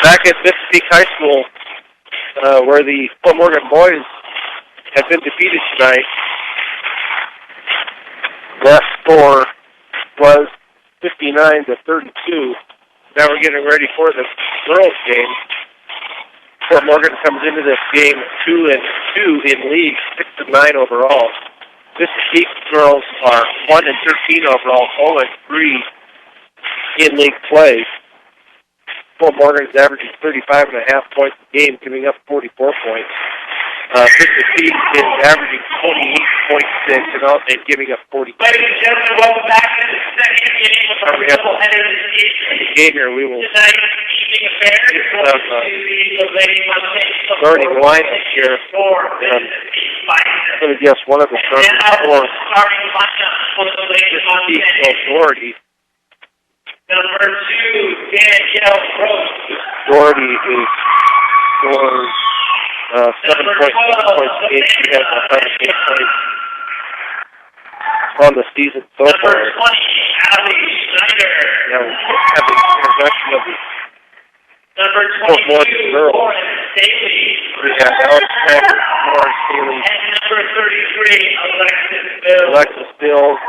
Back at Vista Peak High School, where the Fort Morgan boys have been defeated tonight. That score was 59-32. Now we're getting ready for the girls' game. Fort Morgan comes into this game 2-2 in league, 6-9 overall. Vista Peak girls are 1-13 overall, 0-3 in league play. Fort Morgan is averaging 35.5 points a game, giving up 44 points. Vista Peak is averaging 28.6 and giving up 40. Ladies and gentlemen, welcome back to the second game of our doubleheader this evening. Game here, we will tonight, evening affair is going to be the starting lineup here. I'm going to guess one of the starting scores. Starting lineup for the ladies on Doherty. Number 2, Danielle Rose. Doherty is scores 7.6 points a game. She has 108 points on the season so far. Number 20, Allie Schneider. Now we have the introduction of the Number 22, Lauren Staley. We have Alex Packer, Lauren Staley. And number 33, Alexis Bills. Alexis Bills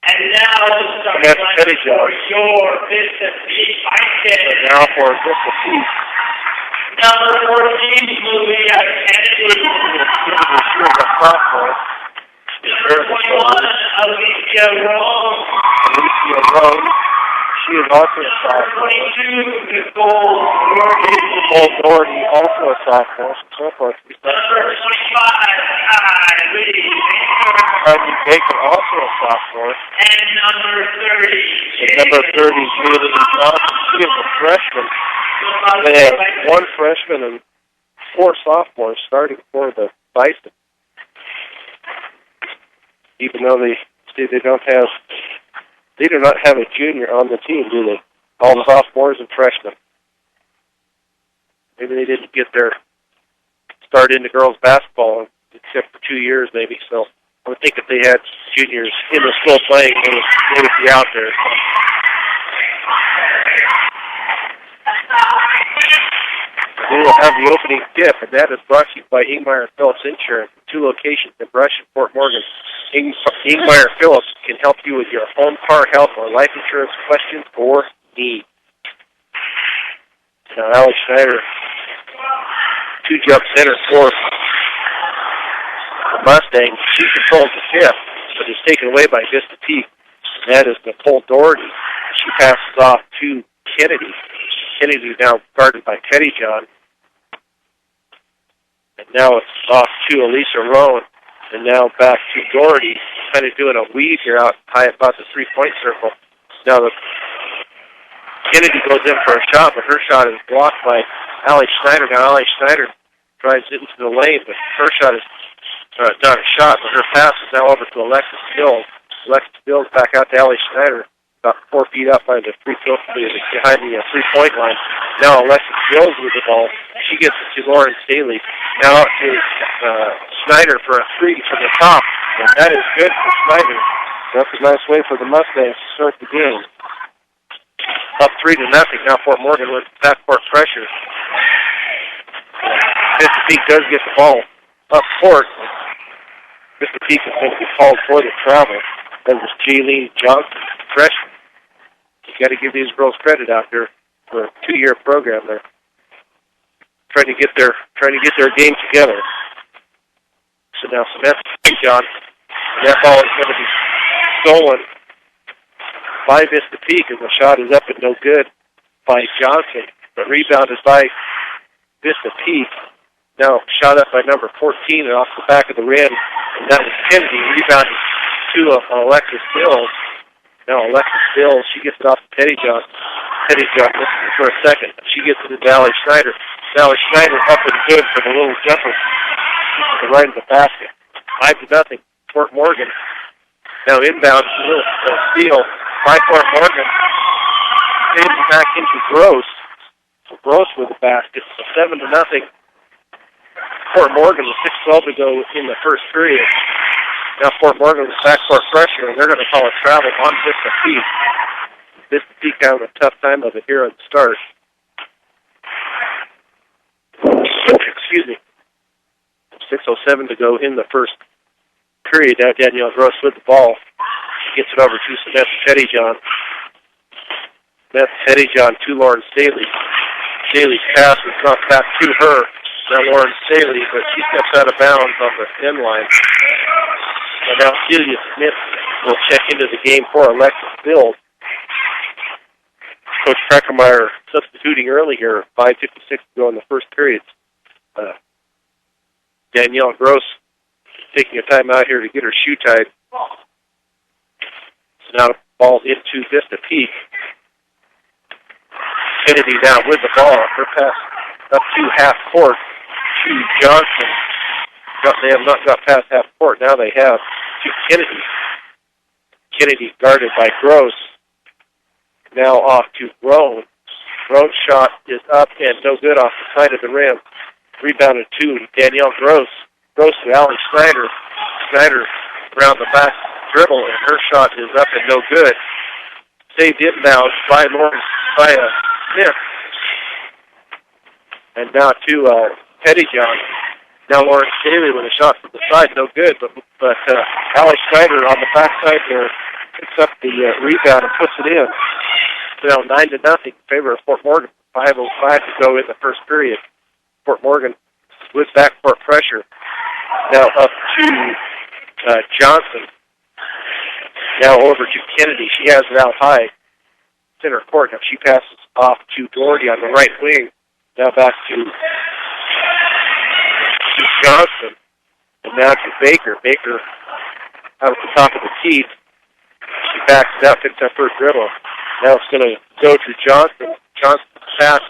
and now starting line for your Vista Peak High and now for Vista Peak. Number 14, Malia Kennedy. Number 21, Alicia Rose. Alicia Rose. She is also a sophomore. Number 22, Nicole Doherty, also a sophomore. So far, Number 25, Kylie Baker, also a sophomore. And number 30, Number 30, Julie Johnson. She is a freshman. They have one freshman and 4 sophomores starting for the Bison. Even though they do not have a junior on the team, do they? All sophomores and freshmen. Maybe they didn't get their start into girls basketball except for 2 years, maybe. So I would think if they had juniors in the school playing, they would be out there. We will have the opening tip, and that is brought to you by Ingmeyer Phillips Insurance. 2 locations in Brush and Fort Morgan. Ingmeyer Phillips can help you with your home, car, health, or life insurance questions or needs. Now, Alex Schneider, 2-jump center for the Mustang. She controls the tip, but is taken away by Vista Peak. And that is Nicole Doherty. She passes off to Kennedy. Kennedy now guarded by Teddy John. And now it's off to Elisa Rowan. And now back to Doherty, kind of doing a weave here out high about the 3-point circle. Now Kennedy goes in for a shot, but her shot is blocked by Allie Schneider. Now Allie Schneider drives it into the lane, but her shot is not a shot, but her pass is now over to Alexis Bills. Alexis Bills back out to Allie Schneider, about 4 feet up by the behind the 3-point line. Now Alexis Bills with the ball. She gets it to Lauren Staley. Now out to Schneider for a 3 from the top. And that is good for Schneider. That's a nice way for the Mustangs to start the game. Up 3-0. Now Fort Morgan with backcourt pressure. Vista Peak does get the ball up court. Vista Peak is going to be called for the travel. That was Jaylene Johnson, freshman. You got to give these girls credit out there for a 2-year program there. Trying to get their game together. So now Samantha John, and that ball is going to be stolen by Vista Peak, and the shot is up and no good by Johnson, but rebounded by Vista Peak. Now shot up by number 14 and off the back of the rim, and that was Kennedy rebounded to Alexis Bills. Now Alexis Bills, she gets it off to Teddy John. Teddy John listens for a second. She gets it to Allie Schneider. Allie Schneider up and good for the little jumper to the right of the basket. 5-0, Fort Morgan. Now inbound, a little steal by Fort Morgan. Fading back into Gross. So Gross with the basket. So 7-0. Fort Morgan with 6:12 to go in the first period. Now Fort Morgan with backcourt pressure, and they're going to call a travel on Vista Peak. Vista Peak having a tough time of it here at the start. 6:07 to go in the first period. Now Danielle Gross with the ball. She gets it over to Samantha Pettyjohn. Samantha Pettyjohn to Lauren Staley. Staley's pass is not back to her. Now Lauren Staley, but she steps out of bounds on the end line. And now Celia Smith will check into the game for Alexis Bills. Coach Kreckemeyer substituting early here. 5:56 to go in the first period. Danielle Gross taking a timeout here to get her shoe tied. So now the ball into Vista Peak. Kennedy now with the ball. Her pass up to half court to Johnson. They have not got past half court. Now they have to Kennedy. Kennedy guarded by Gross. Now off to Roan. Roan's shot is up and no good off the side of the rim. Rebounded to Danielle Gross. Gross to Allie Snyder. Snyder around the back dribble, and her shot is up and no good. Saved inbound by Lauren Smith. And now to Pettyjohn. Now Lauren Staley with a shot from the side, no good, but Allie Snyder on the backside there picks up the rebound and puts it in. So now 9-0 in favor of Fort Morgan. 5:05 to go in the first period. Fort Morgan with backcourt pressure. Now up to Johnson. Now over to Kennedy. She has it out high. Center court. Now she passes off to Doherty on the right wing. Now back to Johnson. And now to Baker. Baker out at the top of the key. She backs it up, picks up her dribble. Now it's going to go to Johnson. Johnson pass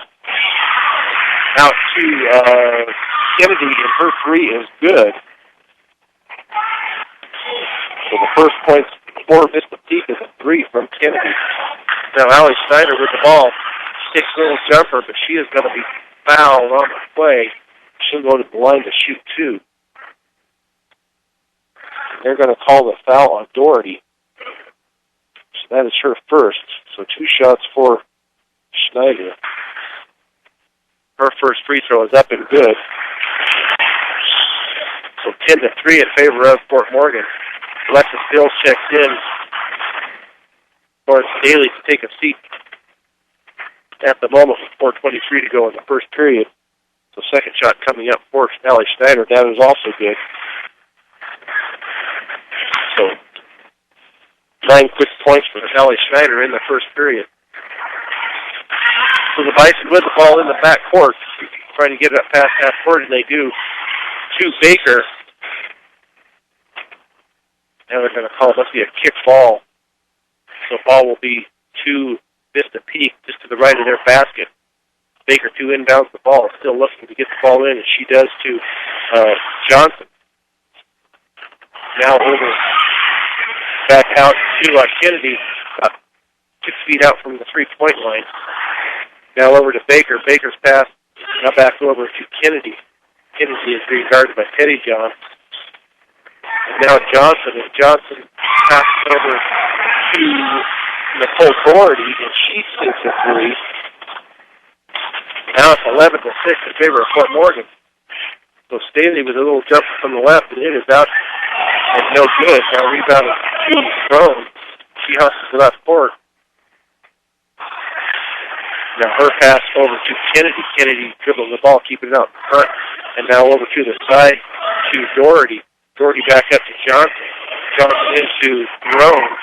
out to Kennedy, and her three is good. So the first points for Vista Peak is a three from Kennedy. Now Allie Snyder with the ball. She takes a little jumper, but she is going to be fouled on the play. She'll go to the line to shoot two. They're going to call the foul on Doherty. So that is her first. So 2 shots for Schneider. Her first free throw is up and good. So 10-3 in favor of Fort Morgan. Alexis Bills checks in. Lauren Staley to take a seat at the moment with 4:23 to go in the first period. So second shot coming up for Allie Schneider. That is also good. So 9 quick points for Allie Schneider in the first period. So the Bison with the ball in the back court, trying to get it up past half court, and they do. To Baker. Now they're going to call it, must be a kick ball. So ball will be to Vista Peak, just to the right of their basket. Baker 2 inbounds the ball, still looking to get the ball in, and she does to Johnson. Now over, back out to Kennedy, 6 feet out from the three-point line. Now over to Baker. Baker's pass, now back over to Kennedy. Kennedy is being guarded by Pettyjohn. And now Johnson, and Johnson passes over to Nicole Doherty, and she sinks a three. Now it's 11-6 in favor of Fort Morgan. So Staley with a little jump from the left, and it is out and no good. Now rebounded to Roan. She hustles it up court. Now her pass over to Kennedy. Kennedy dribbles the ball, keeping it out in front. And now over to the side to Doherty. Doherty back up to Johnson. Johnson into Roan.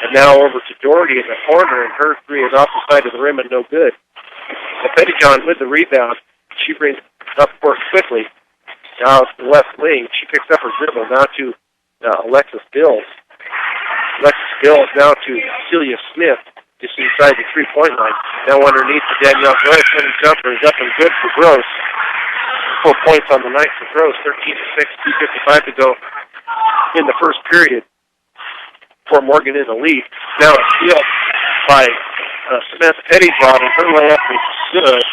And now over to Doherty in the corner, and her three is off the side of the rim and no good. And Pettyjohn with the rebound. She brings it up court quickly. Now it's the left wing. She picks up her dribble now to Alexis Bills. Alexis Bills now to Celia Smith, just inside the three-point line. Now underneath to Danielle Gross. And the jumper is up and good for Gross. 4 points on the night for Gross. 13-6, 2:55 to go in the first period. Fort Morgan in the lead. Now a steal by Samantha Pettyjohn, and her layup is good.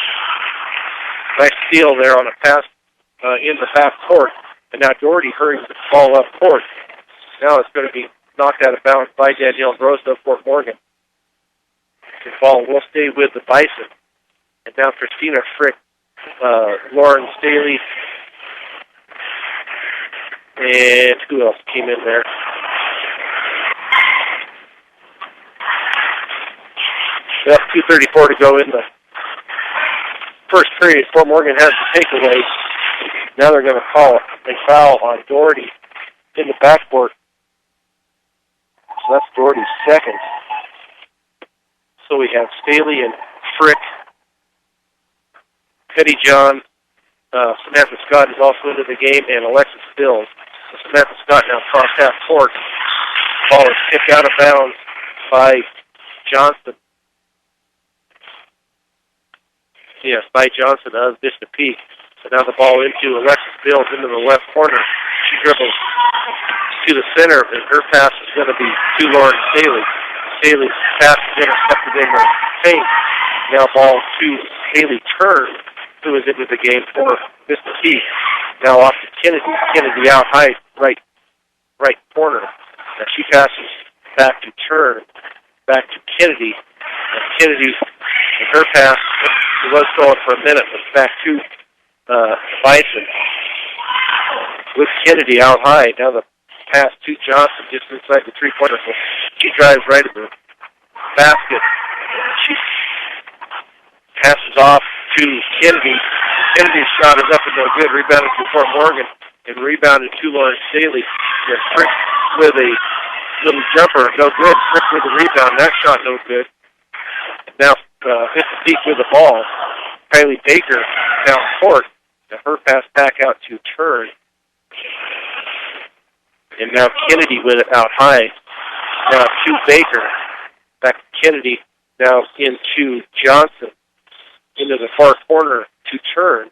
Nice steal there on a pass in the half court. And now Doherty hurries the ball up court. Now it's going to be knocked out of bounds by Danielle Gross of Fort Morgan. The ball will stay with the Bison. And now Christina Frick, Lauren Staley, And who else came in there? Well, 2:34 to go in the first period. Fort Morgan has the takeaway. Now they're going to call a foul on Doherty in the backcourt. So that's Doherty's second. So we have Staley and Frick. Pettyjohn, Samantha Scott is also into the game, and Alexis Bills. So Samantha Scott now cross half court. Ball is kicked out of bounds by Johnson. Yes, by Johnson of Vista Peak. So now the ball into Alexis Bills into the left corner. She dribbles to the center, and her pass is going to be to Lauren Staley. Staley's pass is intercepted in the paint. Now ball to Haley Turn, who is into the game for Vista Peak. Now off to Kennedy. Kennedy out high, right corner. Now she passes back to Turn, back to Kennedy. And Kennedy, in her pass, she was going for a minute, but back to Bison. With Kennedy out high. Now the pass to Johnson just inside the three-pointer. So she drives right at the basket. She passes off to Kennedy. Kennedy's shot is up and no good. Rebounded to Fort Morgan and rebounded to Lauren Staley. Frick with a little jumper, no good. Frick with a rebound. That shot no good. Now Vista Peak with the ball. Kylie Baker down court. Now her pass back out to Turn. And now Kennedy with it out high. Now to Baker. Back to Kennedy. Now into Johnson. Into the far corner to Turn.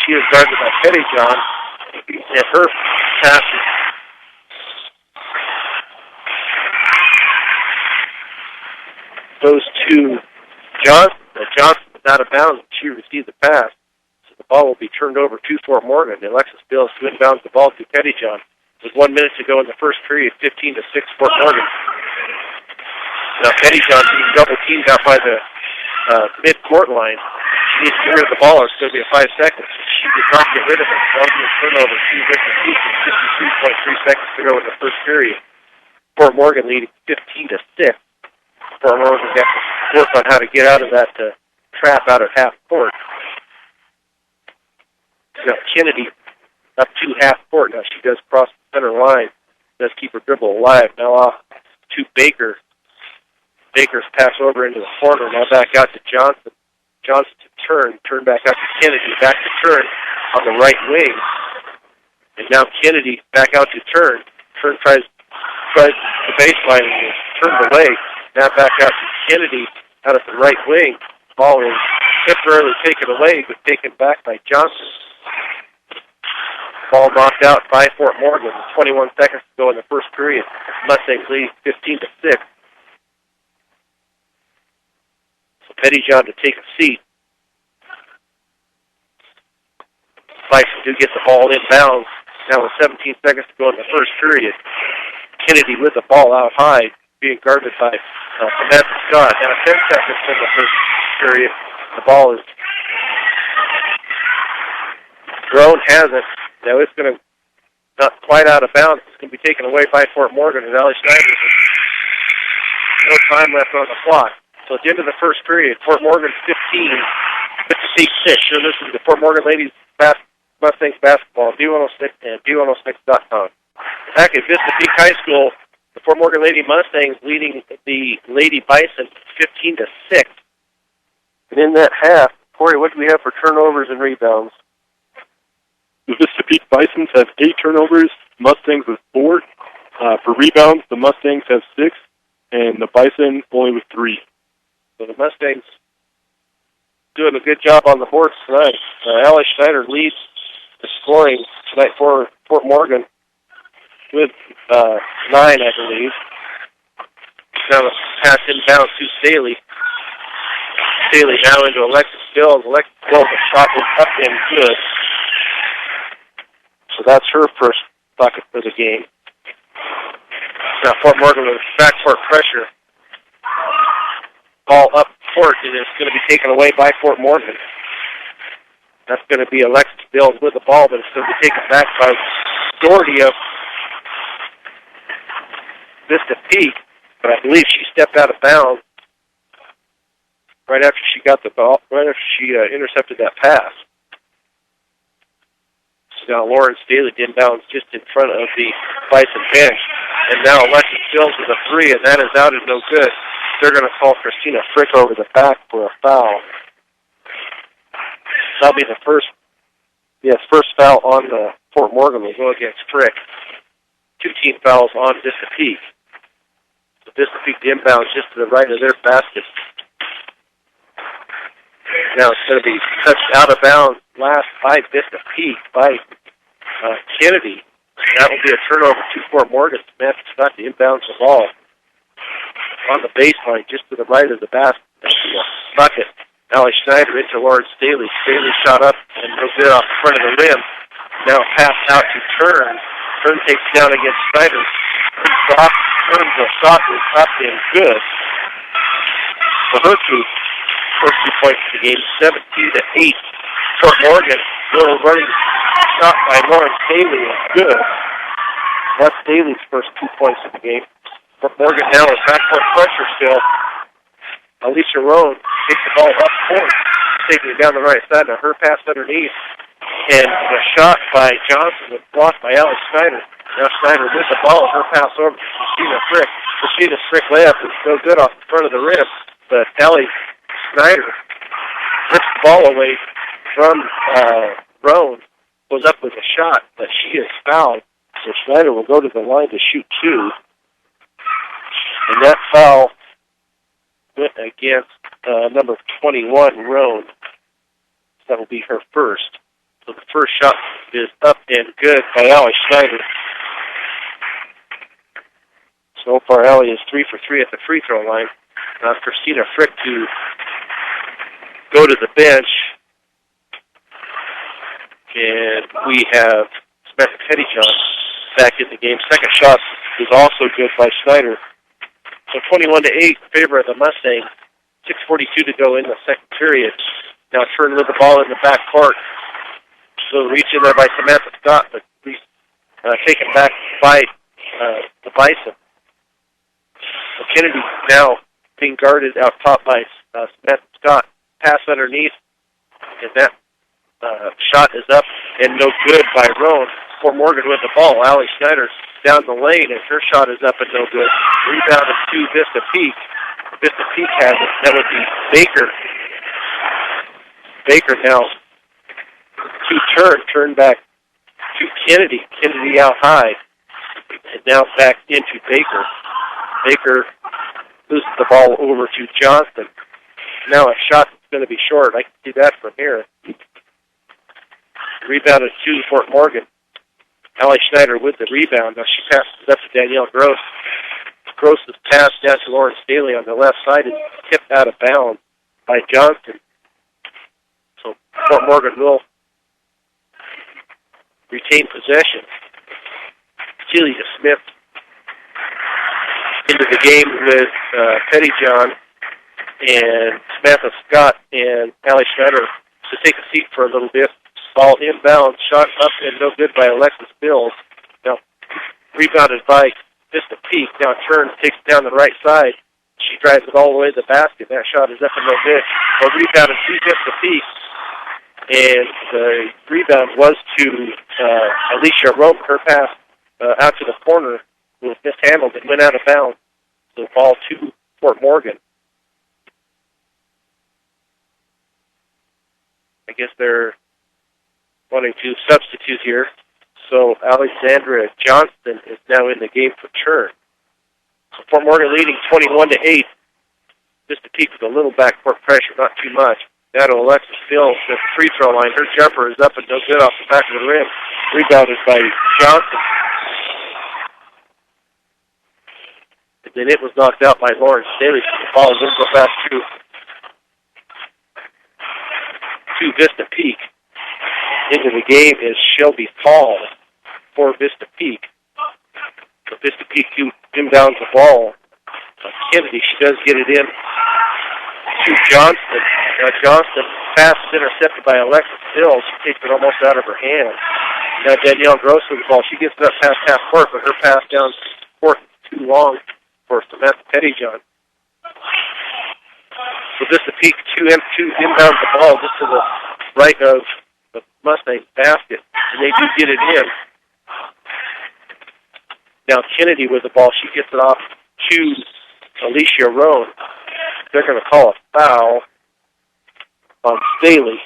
She is guarded by Pettyjohn. And her pass goes to Johnson. Johnson is out of bounds. She received the pass. So the ball will be turned over to Fort Morgan. Alexis Bills to inbounds the ball to Pettyjohn. With 1 minute to go in the first period, 15-6 Fort Morgan. Now Pettyjohn being double teamed out by the mid-court line. She needs to get rid of the ball, or it's going to be a 5 seconds. She did not get rid of it. That'll be a turnover. She gets the peak with 53.3 seconds to go in the first period. Fort Morgan leading 15-6. Fort Morgan has to work on how to get out of that trap out at half court. Now Kennedy up to half court. Now she does cross the center line. Does keep her dribble alive. Now off to Baker. Baker's pass over into the corner. Now back out to Johnson. Johnson to Turn. Turn back out to Kennedy. Back to Turn on the right wing. And now Kennedy back out to Turn. Turn tries the baseline and is turned away. Now back out to Kennedy out of the right wing. Ball is temporarily taken away, but taken back by Johnson. Ball knocked out by Fort Morgan. 21 seconds to go in the first period. Mustangs lead 15-6. So Pettyjohn to take a seat. Bison do get the ball inbounds. Now with 17 seconds to go in the first period. Kennedy with the ball out high, being guarded by Samantha Scott. Now 10 seconds in the first period. The ball is thrown, has it. Now it's going to not quite out of bounds. It's going to be taken away by Fort Morgan and Allie Schneider. No time left on the clock. So at the end of the first period, Fort Morgan 15, Vista Peak 6. You're listening to Fort Morgan Ladies Mustangs Basketball, B106 and B106.com. Back at Vista Peak High School, the Fort Morgan Lady Mustangs leading the Lady Bison 15-6. And in that half, Corey, what do we have for turnovers and rebounds? The Vista Peak Bisons have 8 turnovers, Mustangs with 4. For rebounds, the Mustangs have 6, and the Bison only with 3. So the Mustangs doing a good job on the boards tonight. Allie Schneider leads the scoring tonight for Fort Morgan with 9, I believe. Now the pass inbounds to Staley. Staley now into Alexis Bills. Alexis Bills, the shot is up and good. So that's her first bucket for the game. Now Fort Morgan with backcourt pressure. Ball up court, and it's going to be taken away by Fort Morgan. That's going to be Alexis Bills with the ball, but it's going to be taken back by authority of Vista Peak, but I believe she stepped out of bounds right after she got the ball, right after she intercepted that pass. So now Lauren Staley inbounds just in front of the Bison bench. And now Alexis Sills with a three, and that is out and no good. They're going to call Christina Frick over the back for a foul. That'll be the first foul on the Fort Morgan will go against Frick. 2 team fouls on Vista Peak. So Vista Peak inbounds just to the right of their basket. Now it's going to be touched out of bounds last by Vista Peak by Kennedy. That will be a turnover to Fort Morgan. Samantha Scott to inbounds the ball on the baseline just to the right of the basket. Bucket. Allie Schneider into Lauren Staley. Staley shot up and no good off the front of the rim. Now pass out to Turn. Turn takes down against Schneider. Turns a shot is up and good. For her first 2 points of the game, 17-8. Fort Morgan, little running shot by Lauren Staley is good. That's Staley's first 2 points of the game. Fort Morgan now is backcourt pressure still. Alicia Roan takes the ball up court, taking it down the right side. Now her pass underneath. And the shot by Johnson was blocked by Allie Schneider. Now Schneider with the ball. Her pass over to Christina Frick. Christina Frick layup is no good off the front of the rim. But Allie Schneider rips the ball away from Roan. Goes up with a shot, but she is fouled. So Schneider will go to the line to shoot 2. And that foul went against number 21, Roan. That will be her first. So the first shot is up and good by Allie Schneider. So far, Allie is 3 for 3 at the free throw line. Now Christina Frick to go to the bench. And we have Samantha Pettyjohn back in the game. Second shot is also good by Schneider. So 21-8 in favor of the Mustangs. 6:42 to go in the second period. Now Turn with the ball in the back court. So reach in there by Samantha Scott, but taken back by the Bison. So Kennedy now being guarded out top by Samantha Scott. Pass underneath, and that shot is up and no good by Roan. Fort Morgan with the ball. Allie Schneider down the lane, and her shot is up and no good. Rebounded to Vista Peak. Vista Peak has it. That would be Baker. Baker now to Turn back to Kennedy. Kennedy out high. And now back into Baker. Baker loses the ball over to Johnson. Now a shot that's going to be short. I can see that from here. Rebounded to Fort Morgan. Allie Schneider with the rebound. Now she passes it up to Danielle Gross. Gross's pass down to Lauren Staley on the left side is tipped out of bounds by Johnson. So Fort Morgan will retain possession. Celia Smith into the game with Pettyjohn and Samantha Scott and Allie Schneider to take a seat for a little bit. Ball inbound, shot up and no good by Alexis Bills. Now rebounded by Vista Peak. Now Turn takes it down the right side. She drives it all the way to the basket. That shot is up and no good. Well, rebounded to Vista Peak. And the rebound was to Alicia Rope. Her pass out to the corner was mishandled and went out of bounds. So the ball to Fort Morgan. I guess they're wanting to substitute here. So Alexandra Johnston is now in the game for Turn. So Fort Morgan leading 21-8. Vista Peak with a little backcourt pressure, not too much. Now to Alexis Fields at the free throw line. Her jumper is up and no good off the back of the rim. Rebounded by Johnson. And then it was knocked out by Lauren Staley. The ball is going to go back to Vista Peak. Into the game is Shelby Paul for Vista Peak. So Vista Peak inbounds the ball. Kennedy, she does get it in to Johnston. Now Johnston pass is intercepted by Alexis Hill. She takes it almost out of her hand. Now Danielle Gross with the ball. She gets it up past half court, but her pass down court is too long for Samantha Pettyjohn. So Vista Peak 2 inbounds the ball just to the right of the Mustang basket, and they do get it in. Now Kennedy with the ball. She gets it off to Alicia Roan. They're going to call a foul on Staley.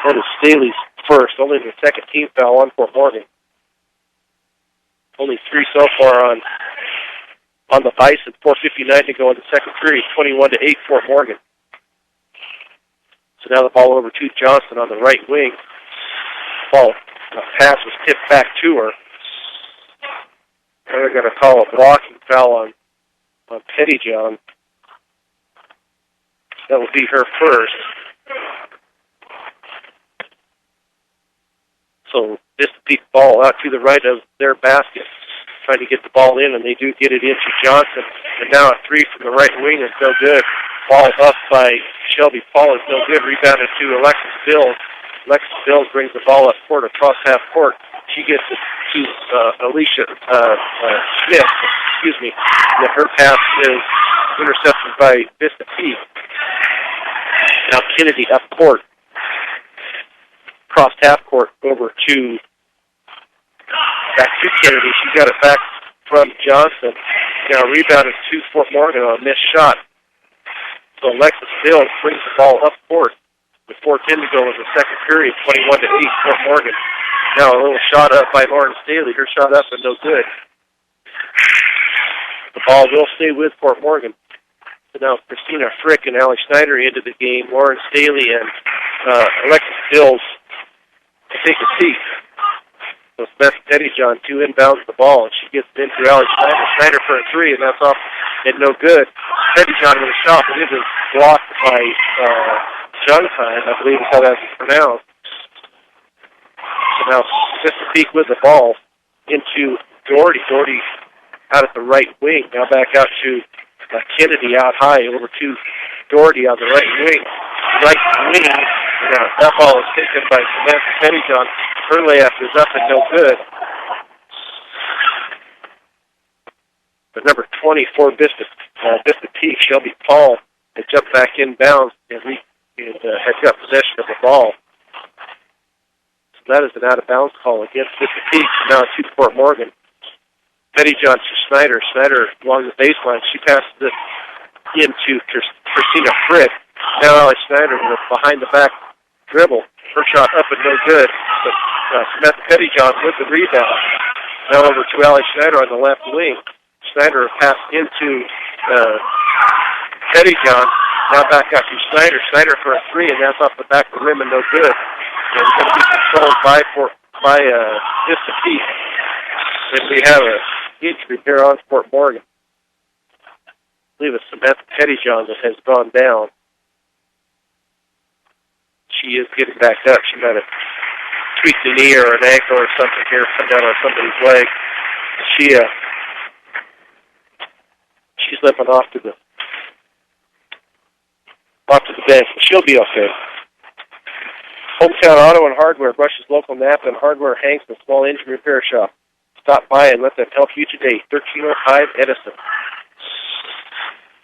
That is Staley's first, only the second team foul on Fort Morgan. Only 3 so far on the Bison. 4:59 to go in the second period. 21-8 Fort Morgan. So now the ball over to Johnson on the right wing. Pass was tipped back to her. And they're going to call a blocking foul on Pettyjohn. That will be her first. So Vista Peak ball out to the right of their basket, trying to get the ball in, and they do get it into Johnson. And now a 3 from the right wing is no good. Ball up by Shelby Paul is no good. Rebounded to Alexis Bills. Alexis Bills brings the ball up court across half court. She gets it to Alicia Smith. Excuse me. And her pass is intercepted by Vista Peak. Now Kennedy up court. Crossed half court over to back to Kennedy. She got it back from Johnson. Now rebounded to Fort Morgan on a missed shot. So Alexis Bills brings the ball up court with 4:10 to go in the second period. 21-8 Fort Morgan. Now a little shot up by Lauren Staley. Her shot up and no good. The ball will stay with Fort Morgan. So now Christina Frick and Allie Schneider into the game. Lauren Staley and Alexis Bills take a seat. So Beth Pettyjohn 2 inbounds the ball, and she gets it into Allie Schneider. Schneider for a 3, and that's off and no good. Pettyjohn with a shot, but it is blocked by Jungheim, I believe is how that's pronounced. So now Vista Peak with the ball into Doherty. Doherty out at the right wing. Now back out to Kennedy out high over to Doherty on the right wing. Right wing. Now that ball is taken by Samantha Pettyjohn. Her layup is up and no good. But number 20 for Vista Peak, Shelby Paul, had jumped back inbounds and had got possession of the ball. So that is an out-of-bounds call against Vista Peak. Now to Fort Morgan. Pettyjohn to Schneider. Schneider along the baseline. She passes it into Christina Frick. Now Allie Schneider with a behind-the-back dribble. Her shot up and no good. But Samantha Pettyjohn with the rebound. Now over to Allie Schneider on the left wing. Schneider passed into Pettyjohn. Now back out to Schneider. Schneider for a 3, and that's off the back of the rim and no good. And it's going to be controlled by Vista Peak. And we have a injury here on Fort Morgan. I believe it's Samantha Pettyjohn that has gone down. She is getting back up. She might have tweaked a knee or an ankle or something here, come down on somebody's leg. She's limping off to the bench. She'll be okay. Hometown Auto and Hardware, Brush's local Napa and Hardware Hanks, and small engine repair shop. Stop by and let them help you today. 1305 Edison.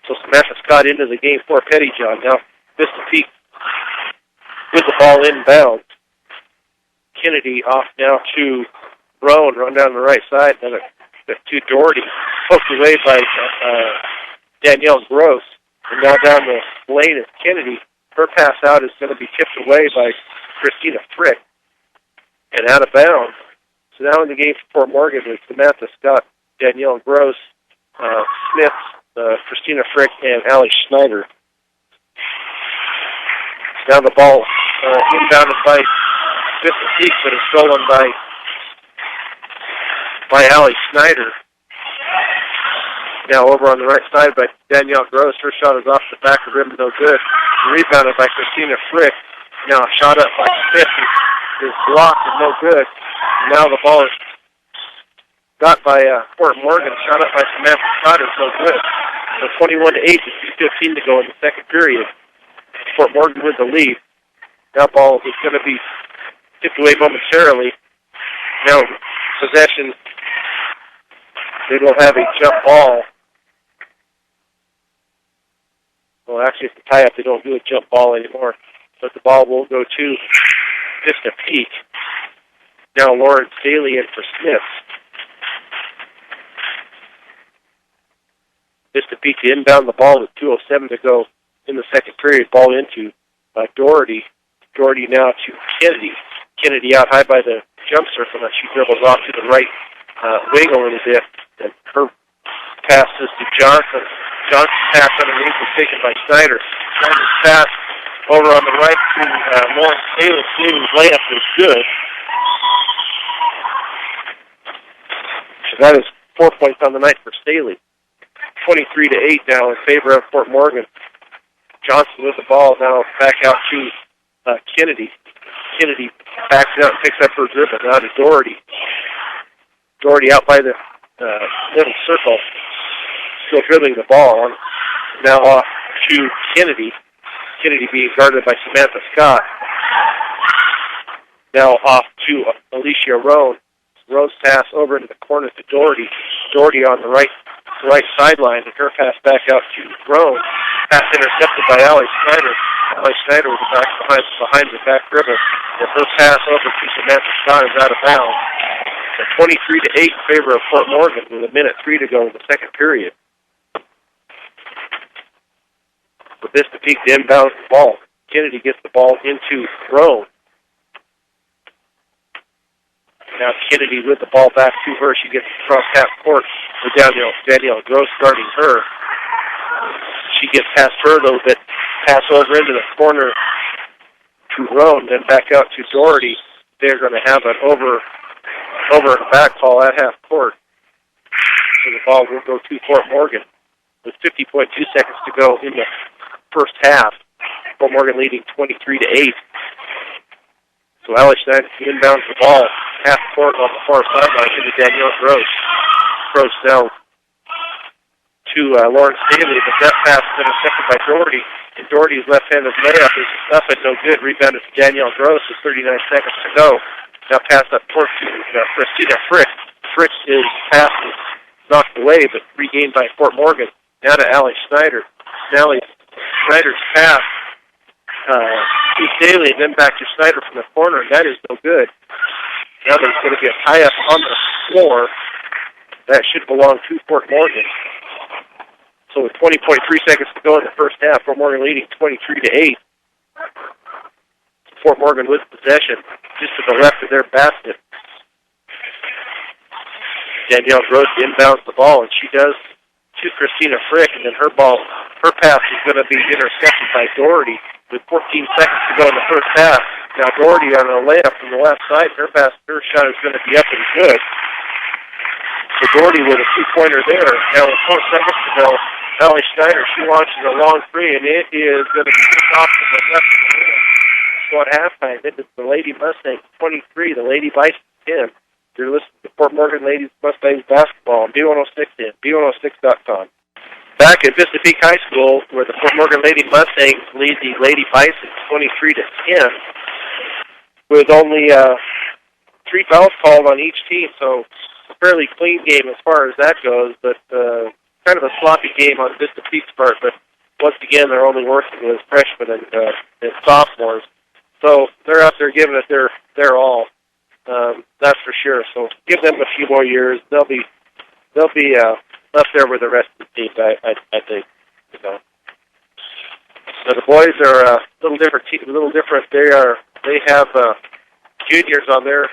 So Samantha Scott into the game for Pettyjohn. Now Vista Peak with the ball inbound. Kennedy off now to Roan, run down the right side. Then to Doherty, poked away by Danielle Gross. And now down the lane is Kennedy. Her pass out is going to be tipped away by Christina Frick. And out of bounds. So now in the game for Fort Morgan is Samantha Scott, Danielle Gross, Smith, Christina Frick, and Allie Schneider. Now the ball inbounded by Vista Peak, but it's stolen by Allie Schneider. Now over on the right side by Danielle Gross. Her shot is off the back of the rim, no good. Rebounded by Christina Frick. Now a shot up by Smith is blocked and no good. Now the ball is got by Fort Morgan. Shot up by Samantha Scott is no good. So 21-8 with 2:15 to go in the second period. Fort Morgan with the lead. That ball is going to be tipped away momentarily. Now, possession, they will have a jump ball. Well, actually, it's a tie-up. They don't do a jump ball anymore. But the ball will go to Vista Peak. Now Lawrence Daly in for Smith. Vista Peak to inbound the ball with 2:07 to go in the second period. Ball into Doherty. Doherty now to Kennedy. Kennedy out high by the jump circle. Now she dribbles off to the right wing a little bit. And her pass is to Johnson. Johnson's pass underneath was taken by Snyder. Snyder's pass over on the right to Lawrence Daly. Daly's layup is good. So that is 4 points on the night for Staley. 23-8 now in favor of Fort Morgan. Johnson with the ball now back out to Kennedy. Kennedy backs it out and picks up her dribble. Now to Doherty. Doherty out by the middle circle. Still dribbling the ball. Now off to Kennedy. Kennedy being guarded by Samantha Scott. Now off to Alicia Roan. Roan's pass over into the corner to Doherty. Doherty on the right sideline, and her pass back out to Roan. Pass intercepted by Allie Snyder. Allie Snyder with the back behind the back dribble. And her pass over to Samantha Scott is out of bounds. So 23-8 in favor of Fort Morgan with 1:03 to go in the second period. With this to Peak to inbound the ball. Kennedy gets the ball into Roan. Now Kennedy with the ball back to her. She gets across half court with Danielle Gross guarding her. She gets past her a little bit. Pass over into the corner to Roan, then back out to Doherty. They're going to have an over and back call at half court. So the ball will go to Fort Morgan with 50.2 seconds to go in the first half. Fort Morgan leading 23-8. So Alex Snyder inbounds the ball, half court on the far sideline into Danielle Gross. Gross now to Lawrence Daly, but that pass is intercepted by Doherty. And Doherty's left-handed layup is up and no good. Rebounded to Danielle Gross with 39 seconds to go. Now pass up court to Christina Frick. Frick's pass is knocked away, but regained by Fort Morgan. Now to Alex Snyder. Now Snyder's pass to Daly, and then back to Snyder from the corner, and that is no good. Now there's going to be a tie-up on the floor. That should belong to Fort Morgan. So with 20.3 seconds to go in the first half, Fort Morgan leading 23-8. Fort Morgan with possession just to the left of their basket. Danielle Gross inbounds the ball, and she does to Christina Frick, and then her pass is going to be intercepted by Doherty with 14 seconds to go in the first half. Now Doherty on a layup from the left side. Her shot is going to be up and good. So Doherty with a two-pointer there. Now with 4 seconds to go, Allie Snyder, she launches a long three, and it is going to be kicked off to the left of the rim. So at halftime, it is the Lady Mustangs 23, the Lady Bison 10. You're listening to Fort Morgan Ladies Mustangs basketball on B106 and B106.com. Back at Vista Peak High School, where the Fort Morgan Lady Mustangs lead the Lady Bison 23-10, with only 3 fouls called on each team. So a fairly clean game as far as that goes, but kind of a sloppy game on Vista Peak's part. But once again, they're only working with freshmen and sophomores, so they're out there giving it their all. That's for sure. So give them a few more years. They'll be up there with the rest of the team, I think. So the boys are a little different. They have juniors on their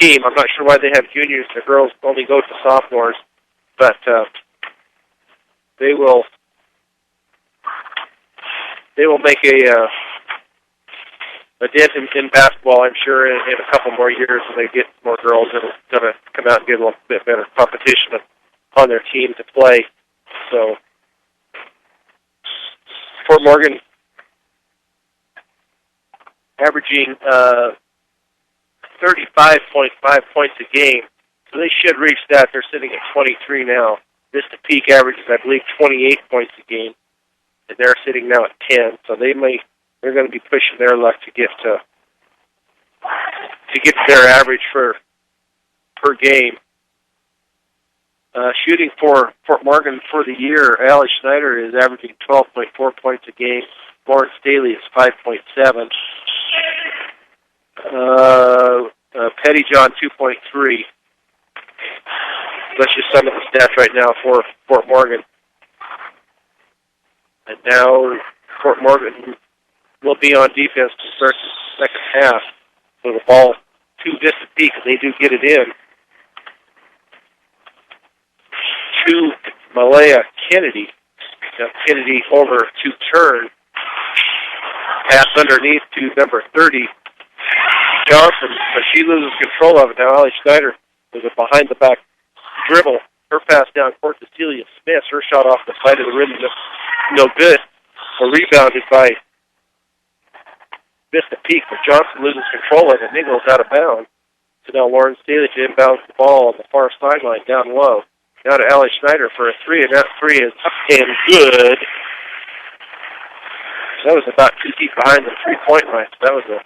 team. I'm not sure why they have juniors. The girls only go to sophomores, but they will make a dent in basketball, I'm sure, in a couple more years when they get more girls. It's going to come out and get a little bit better competition on their team to play. So Fort Morgan averaging 35.5 points a game. So they should reach that. They're sitting at 23 now. Vista Peak averages, I believe, 28 points a game, and they're sitting now at 10. So they're going to be pushing their luck to get to their average for per game. Shooting for Fort Morgan for the year, Allie Schneider is averaging 12.4 points a game. Lauren Staley is 5.7. Pettyjohn 2.3. That's just some of the stats right now for Fort Morgan. And now Fort Morgan will be on defense to start the second half. So the ball to Vista Peak, and they do get it in. To Malaya Kennedy. Now Kennedy over to Turn. Pass underneath to number 30, Johnson, but she loses control of it. Now Allie Schneider with a behind-the-back dribble. Her pass down court to Celia Smith. Her shot off the side of the rim, no good. A rebounded by Vista Peak, but Johnson loses control of it and it goes out of bounds. So now Lauren Staley to inbounds the ball on the far sideline down low. Now to Allie Schneider for a three, and that three is up and good. That was about 2 feet behind the three-point line. So that was a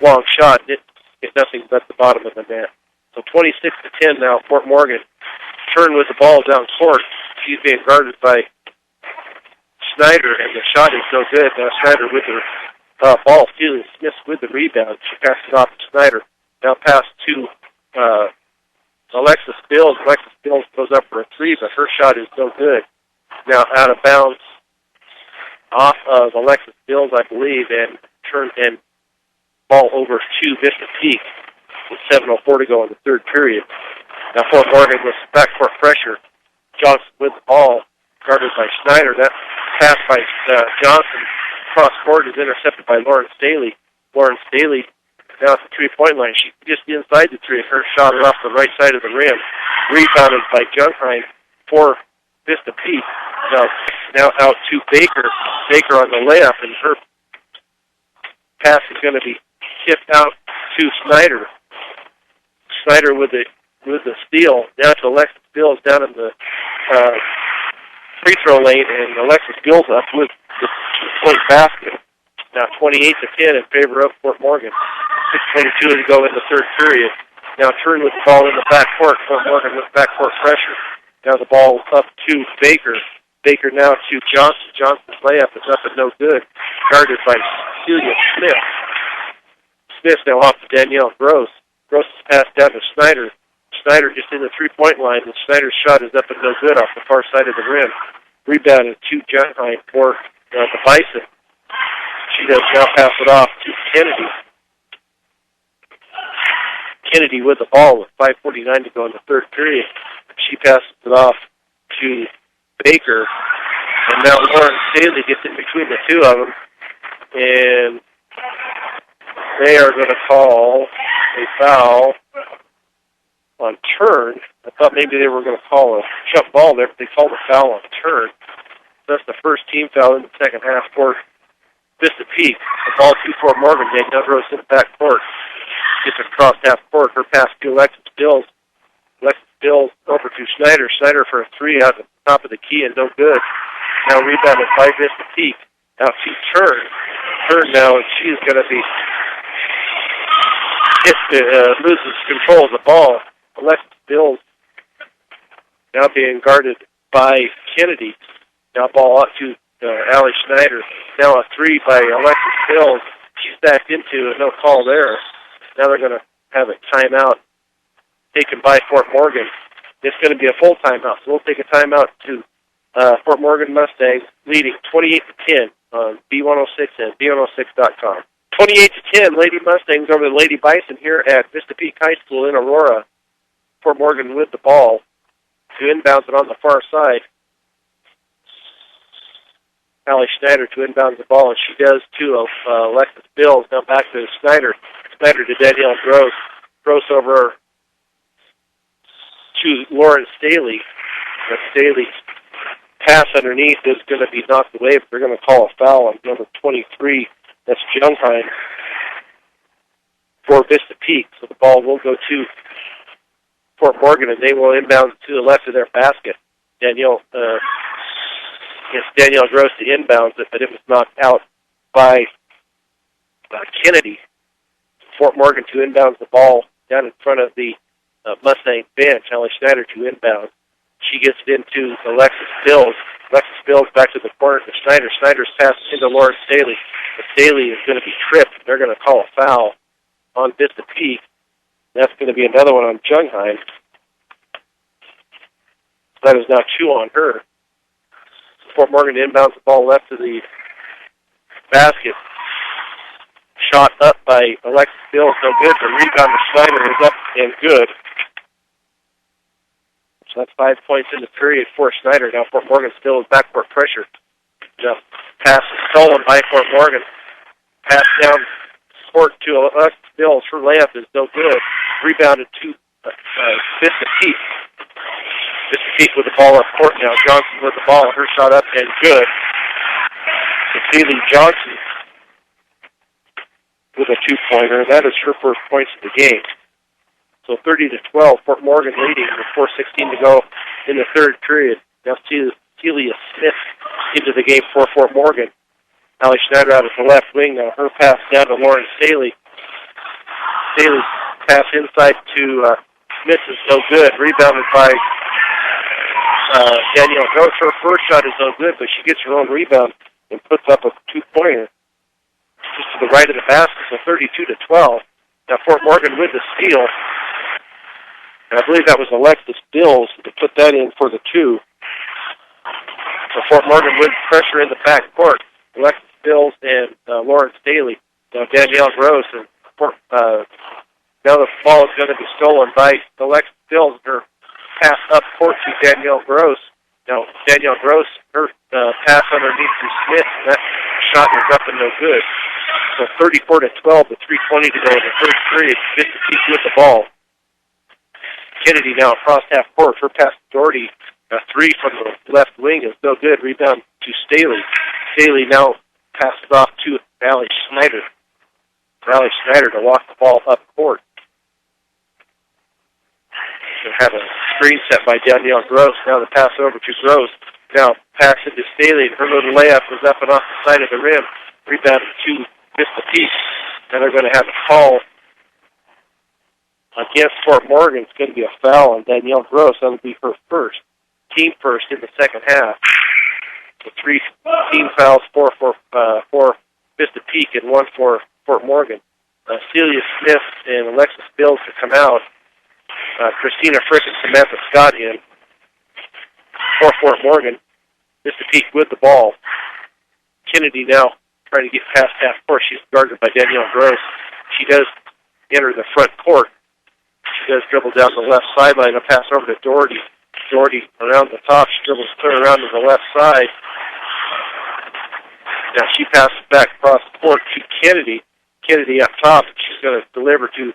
long shot. It hit nothing but the bottom of the net. So 26-10 now, Fort Morgan. Turn with the ball down court. She's being guarded by Schneider, and the shot is no good. Now Schneider with her ball. Celia Smith with the rebound. She passes it off to Schneider. Now pass to Alexis Bills. Alexis Bills goes up for a three, but her shot is no good. Now out of bounds off of Alexis Bills, I believe, and turn and ball over to Vista Peak with 7:04 to go in the third period. Now Fort Morgan with backcourt pressure. Johnson with the ball, guarded by Schneider. That pass by Johnson cross court is intercepted by Lauren Staley. Lauren Staley now at the three-point line. She just inside the three. Her shot is off the right side of the rim. Rebounded by Junkheim for Vista Peak. Now out to Baker. Baker on the layup, and her pass is going to be tipped out to Schneider. Schneider with the steal. Now to Alexis Bills down in the free throw lane, and Alexis Bills up with the point basket. Now 28-10 in favor of Fort Morgan. 6:22 to go in the third period. Now Turn with the ball in the backcourt. Fort Morgan with backcourt pressure. Now the ball up to Baker. Baker now to Johnson. Johnson's layup is up and no good. Guarded by Celia Smith. Smith now off to Danielle Gross. Gross is passed down to Schneider. Schneider just in the three-point line, and Schneider's shot is up and no good off the far side of the rim. Rebounded to Junkheim for the Bison. She does now pass it off to Kennedy. Kennedy with the ball with 5:49 to go in the third period. She passes it off to Baker. And now Lauren Staley gets in between the two of them. And they are going to call a foul on Turn. I thought maybe they were going to call a jump ball there, but they called a foul on Turn. That's the first team foul in the second half for Vista Peak. The ball to Fort Morgan. Danielle Gross in the back court. Gets across half court. Her pass to Alexis Bills. Alexis Bills over to Schneider. Schneider for a three out the top of the key and no good. Now rebounded by Vista Peak. Now to Turn. Turn now, and she is going to be loses control of the ball. Alexis Bills now being guarded by Kennedy. Now ball out to Allie Schneider. Now a three by Alexis Bills. She's backed into a no call there. Now they're going to have a timeout taken by Fort Morgan. It's going to be a full timeout, so we'll take a timeout to Fort Morgan Mustangs leading 28-10 on B106 and B106.com. 28-10, Lady Mustangs over the Lady Bison here at Vista Peak High School in Aurora. Fort Morgan with the ball to inbounds it on the far side. Allie Schneider to inbound the ball, and she does to Alexis Bills. Now back to Schneider. Schneider to Danielle Gross. Gross over to Lauren Staley. Staley's pass underneath is going to be knocked away, but they're going to call a foul on number 23. That's Junkheim for Vista Peak. So the ball will go to Fort Morgan, and they will inbound to the left of their basket. Danielle Gross to inbounds it, but it was knocked out by Kennedy. Fort Morgan to inbounds the ball down in front of the Mustang bench. Allie Schneider to inbound. She gets it into Alexis Bills. Alexis Bills back to the corner to Schneider. Schneider's pass into Lauren Staley. But Staley is going to be tripped. They're going to call a foul on Vista Peak. That's going to be another one on Jungheim. That is now 2 on her. Fort Morgan inbounds the ball left to the basket. Shot up by Alexis Bills, no good. The rebound to Schneider is up and good. So that's 5 points in the period for Schneider. Now Fort Morgan still is backcourt pressure. Now pass is stolen by Fort Morgan. Pass down court to Alexis Bills. Her layup is no good. Rebounded to Vista Peak. Vista Peak with the ball up court now. Johnson with the ball. Her shot up and good. Cecilia Johnson with a 2-pointer. That is her first points of the game. So 30-12, Fort Morgan leading with 4:16 to go in the third period. Now Celia Smith into the game for Fort Morgan. Allie Schneider out of the left wing now. Her pass down to Lauren Staley. Staley's pass inside to Smith is no good. Rebounded by Danielle Gross. Her first shot is no good, but she gets her own rebound and puts up a 2-pointer just to the right of the basket. So 32-12. Now Fort Morgan with the steal. And I believe that was Alexis Bills to put that in for the 2. So Fort Morgan with pressure in the backcourt. Alexis Bills and Lauren Staley. Now Danielle Gross. And now the ball is going to be stolen by Alexis Bills. Her pass up court to Danielle Gross. Now Danielle Gross, her pass underneath to Smith. That shot was up and no good. So 34-12 with 3:20 to go in the third period. Vista Peak with the ball. Kennedy now across half court. Her pass to Doherty. A 3 from the left wing is no good. Rebound to Staley. Staley now passes off to Allie Schneider. For Allie Schneider to walk the ball up court. She'll have a screen set by Danielle Gross. Now the pass over to Gross. Now pass into Staley. Her little layup was up and off the side of the rim. Rebounded to Vista Peak. And they're going to have a call against Fort Morgan. It's going to be a foul on Danielle Gross. That'll be her first. Team first in the second half. So 3 team fouls, 4 for Vista Peak and 1 for Fort Morgan. Celia Smith and Alexis Bills to come out. Christina Frick and Samantha Scott in for Fort Morgan. Vista Peak with the ball. Kennedy now trying to get past half court. She's guarded by Danielle Gross. She does enter the front court. She does dribble down the left sideline. A pass over to Doherty. Doherty around the top. She dribbles clear around to the left side. Now she passes back across the court to Kennedy. Kennedy up top. She's going to deliver to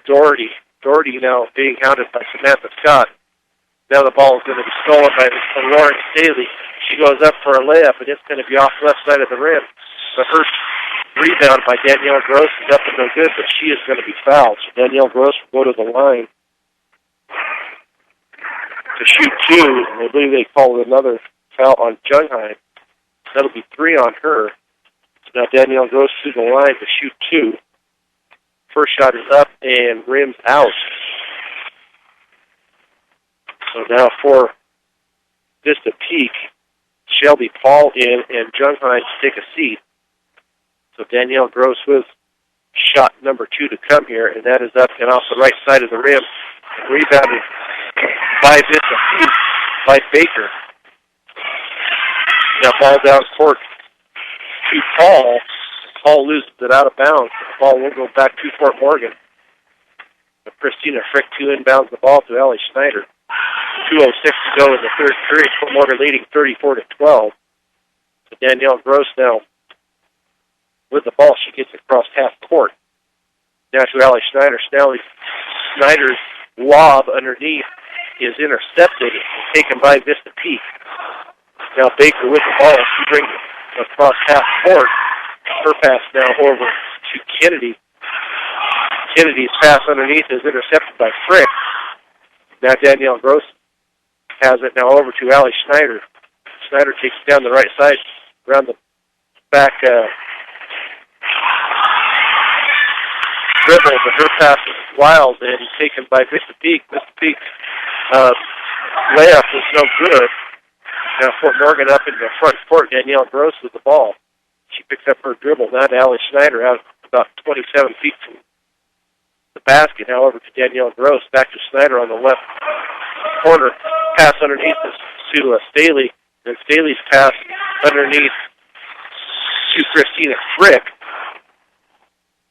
Doherty. Doherty now being hounded by Samantha Scott. Now the ball is going to be stolen by Lauren Staley. She goes up for a layup, and it's going to be off the left side of the rim. The first rebound by Danielle Gross is up and no good, but she is going to be fouled. So Danielle Gross will go to the line to shoot 2. And I believe they called another foul on Jungheim. That'll be 3 on her. So now Danielle Gross to the line to shoot 2. First shot is up and rims out. So now for Vista Peak, Shelby Paul in and Jungheim to take a seat. So Danielle Gross with shot number 2 to come here, and that is up and off the right side of the rim. Rebounded by Vista Peak by Baker. Now ball down court to Paul. Paul loses it out of bounds. The ball will go back to Fort Morgan. But Christina Frick 2 inbounds the ball to Allie Schneider. 2:06 to go in the third period. Fort Morgan leading 34-12. So Danielle Gross now with the ball. She gets across half court. Now to Allie Schneider. Schneider's lob underneath is intercepted and taken by Vista Peak. Now Baker with the ball. She brings it across half court. Her pass now over to Kennedy. Kennedy's pass underneath is intercepted by Frick. Now Danielle Gross has it now over to Allie Schneider. Schneider takes it down the right side, around the back dribble, but her pass is wild and taken by Vista Peak. Vista Peak layup was no good. Now Fort Morgan up in the front court. Danielle Gross with the ball. She picks up her dribble. Now to Allie Schneider out about 27 feet from the basket. However, to Danielle Gross. Back to Schneider on the left corner. Pass underneath to Staley. And Staley's pass underneath to Christina Frick.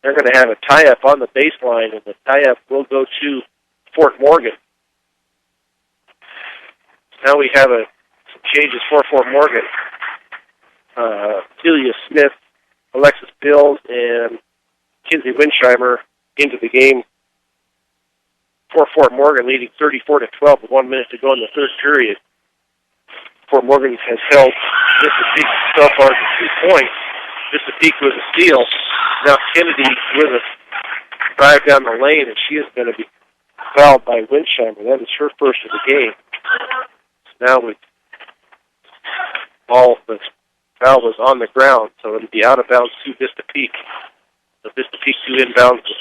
They're going to have a tie-up on the baseline, and the tie-up will go to Fort Morgan. Now we have some changes for Fort Morgan. Celia Smith, Alexis Bills, and Kinsey Winsheimer into the game for Fort Morgan, leading 34-12 with 1 minute to go in the third period. Fort Morgan has held Vista Peak so far to 2 points. Vista Peak with a steal. Now Kennedy with a drive down the lane, and she is going to be fouled by Winsheimer. That is her first of the game. So now with ball, the foul was on the ground, so it'll be out of bounds to Vista Peak. The Vista Peak to inbounds the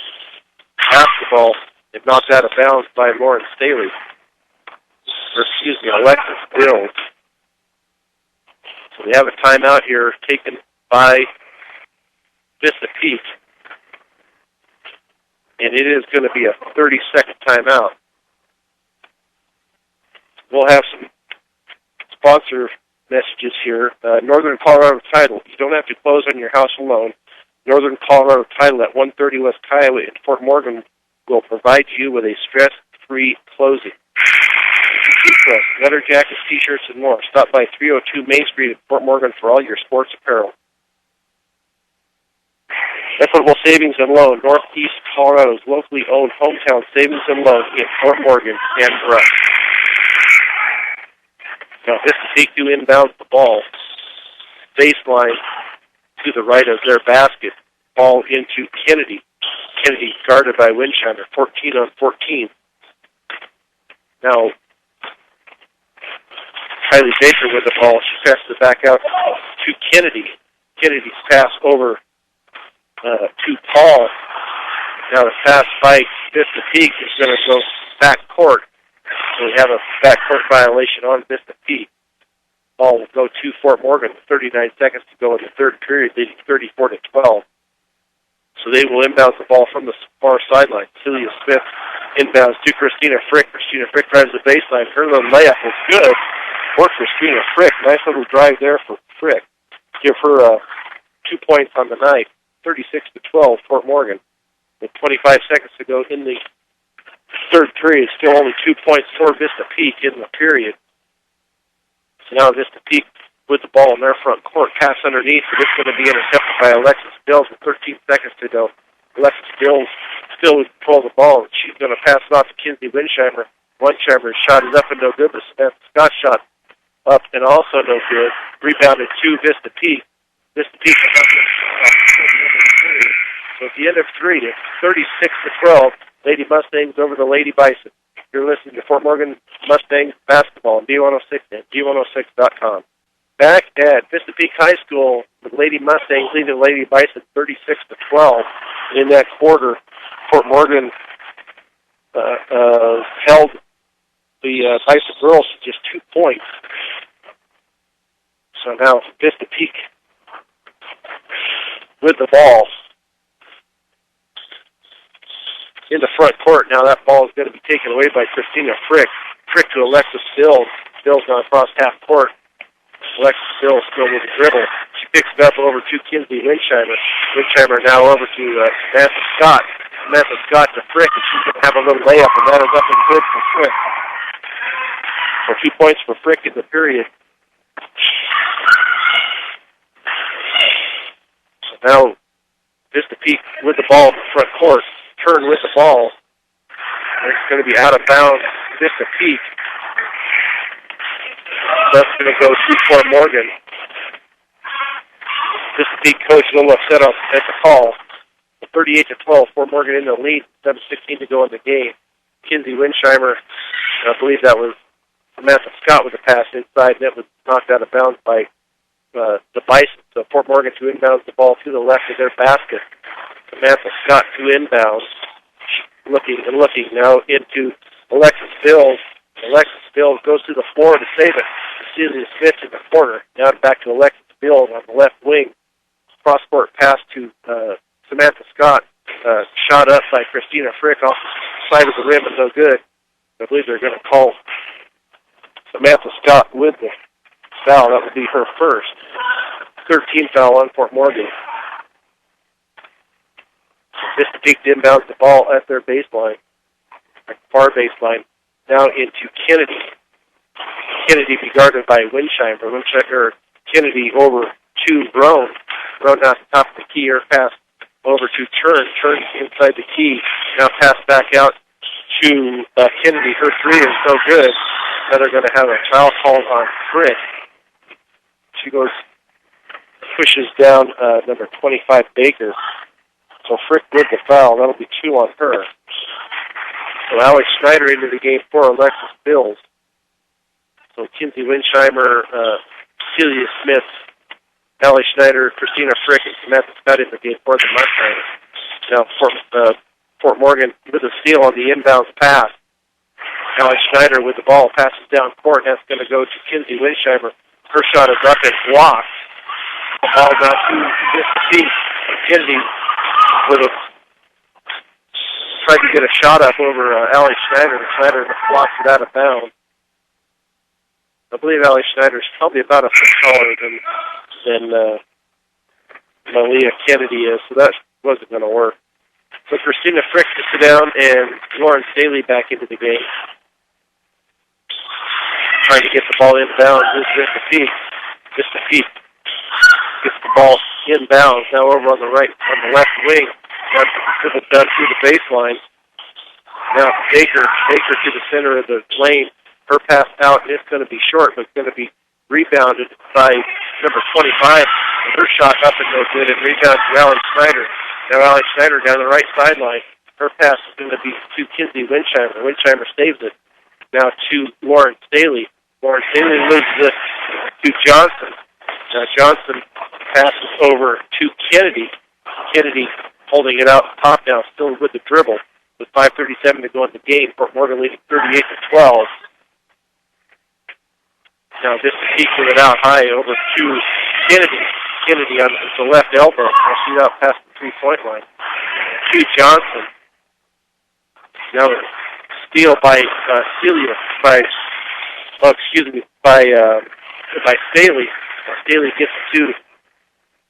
basketball and knocked out of bounds by Lauren Staley. Alexis Bills. So we have a timeout here taken by Vista Peak. And it is going to be a 30-second timeout. We'll have some sponsor messages here. Northern Colorado Title. You don't have to close on your house alone. Northern Colorado Title at 130 West Kiowa in Fort Morgan will provide you with a stress-free closing. Leather jackets, T-shirts, and more. Stop by 302 Main Street in Fort Morgan for all your sports apparel. Equitable Savings and Loan, Northeast Colorado's locally owned hometown savings and loan in Fort Morgan and Brush. Now, Vista Peak do inbound the ball. Baseline to the right of their basket. Ball into Kennedy. Kennedy guarded by Winsheimer, 14-on-14. Now, Kylie Baker with the ball. She passes it back out to Kennedy. Kennedy's pass over to Paul. Now the pass by Vista Peak is going to go back court. So we have a back court violation on Vista Peak. Ball will go to Fort Morgan. 39 seconds to go in the third period, leading 34-12. So they will inbound the ball from the far sideline. Celia Smith inbounds to Christina Frick. Christina Frick drives the baseline. Her little layup was good for Christina Frick. Nice little drive there for Frick. Give her 2 points on the night. 36-12, Fort Morgan. With 25 seconds to go in the third period, still only 2 points for Vista Peak in the period. So now Vista Peak with the ball in their front court. Pass underneath, but it's going to be intercepted by Alexis Bills with 13 seconds to go. Alexis Bills still with control of the ball. She's going to pass it off to Kinsey Winsheimer. Winsheimer's shot is up and no good, but Samantha Scott's shot up and also no good. Rebounded to Vista Peak. Vista Peak is up so at the end of three, it's 36-12. Lady Mustangs over the Lady Bison. You're listening to Fort Morgan Mustangs basketball on B106 and B106.com. Back at Vista Peak High School, the Lady Mustangs leading the Lady Bison 36-12. In that quarter, Fort Morgan held the Bison girls to just 2 points. So now Vista Peak with the ball in the front court. Now that ball is going to be taken away by Christina Frick. Frick to Alexis Bills. Bills now across half court. Alexis Bills still with the dribble. She picks it up over to Kinsey Winsheimer. Winsheimer now over to Samantha Scott. Samantha Scott to Frick, and she's going to have a little layup, and that is up and good for Frick. So 2 points for Frick in the period. So now Vista Peak with the ball in the front court. Turn with the ball. And it's going to be out of bounds. Vista Peak. That's going to go to Fort Morgan. Vista Peak coach is a little upset at the call. 38-12, Fort Morgan in the lead. 7:16 to go in the game. Kinsey Winsheimer, I believe that was Samantha Scott with a pass inside, and it was knocked out of bounds by the Bison. So Fort Morgan to inbounds the ball to the left of their basket. Samantha Scott to inbounds. Looking and looking now into Alexis Bills. Alexis Bills goes to the floor to save it. Celia Smith in the corner. Now back to Alexis Bills on the left wing. Cross-court pass to Samantha Scott. Shot up by Christina Frick off the side of the rim, but no good. I believe they're going to call Samantha Scott with the foul. That would be her first. 13th foul on Fort Morgan. Vista Peak inbounds the ball at their baseline, far baseline, now into Kennedy. Kennedy be guarded by Winsheimer. Kennedy over to Roan. Roan now at the top of the key. Her pass over to Turn. Turn inside the key. Now pass back out to Kennedy. Her three is so good. Now they're going to have a foul called on Frick. She pushes down number 25, Baker. So Frick with the foul. That'll be 2 on her. So Alex Schneider into the game for Alexis Bills. So Kinsey Winsheimer, Celia Smith, Alex Schneider, Christina Frick, and Samantha Scott in the game for the Mustangs. Now Fort Morgan with a steal on the inbounds pass. Alex Schneider with the ball passes down court. That's going to go to Kinsey Winsheimer. Her shot is up and blocked. The ball now to Vista Peak. Kennedy with tried to get a shot up over Alex Schneider. Schneider blocks it out of bounds. I believe Alex Schneider is probably about a foot taller than Malia Kennedy is, so that wasn't going to work. So Christina Frick to sit down and Lauren Staley back into the game. Trying to get the ball inbounds is Vista Peak. Vista Peak gets the ball inbounds now over on the left wing. Now dribbled down through the baseline. Now Baker to the center of the lane. Her pass out, and it's going to be short, but it's going to be rebounded by number 25. Her shot up and no good, and rebound to Alex Schneider. Now Alex Schneider down the right sideline. Her pass is going to be to Kinsey Winsheimer. Winsheimer saves it. Now to Lauren Staley. Lauren Staley loses it to Johnson. Now Johnson passes over to Kennedy. Kennedy holding it out top now, still with the dribble. With 5:37 to go in the game, Fort Morgan leading 38-12. Now Vista Peak with it out high over to Kennedy. Kennedy on the left elbow. Now she's out past the three-point line. To Johnson. Now a steal by Staley. Staley gets to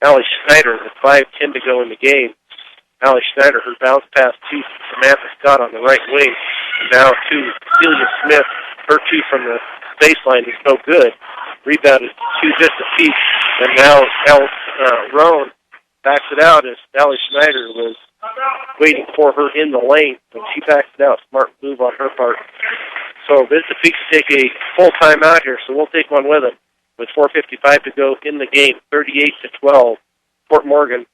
Alex Schneider with 5:10 to go in the game. Alex Schneider, her bounce pass to Samantha Scott on the right wing. Now to Celia Smith. Her two from the baseline is no good. Rebounded to Vista Peak. And now Roan backs it out as Alex Schneider was waiting for her in the lane. But she backs it out. Smart move on her part. So Vista Peak take a full timeout here, so we'll take one with them. With 4:55 to go in the game, 38-12. Fort Morgan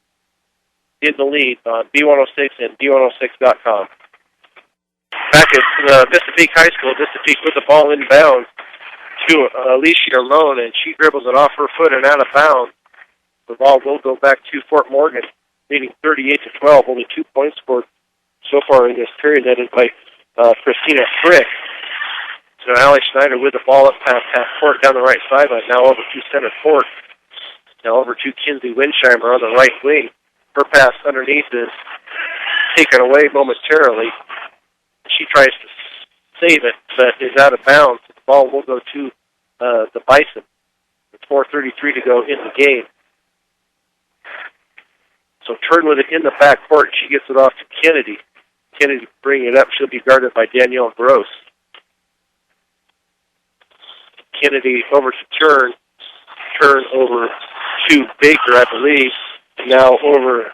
in the lead on B106 and B106.com. Back at Vista Peak High School, Vista Peak with the ball inbounds to Alicia Roan, and she dribbles it off her foot and out of bounds. The ball will go back to Fort Morgan, leading 38-12. Only 2 points scored so far in this period. That is by Christina Frick. So Alex Schneider with the ball up past half court down the right sideline. Now over to center court. Now over to Kinsey Winsheimer on the right wing. Her pass underneath is taken away momentarily. She tries to save it, but is out of bounds. The ball will go to the Bison. With 4:33 to go in the game. So Turn with it in the back court. She gets it off to Kennedy. Kennedy bringing it up. She'll be guarded by Danielle Gross. Kennedy over to Turn. Turn over to Baker, I believe. Now over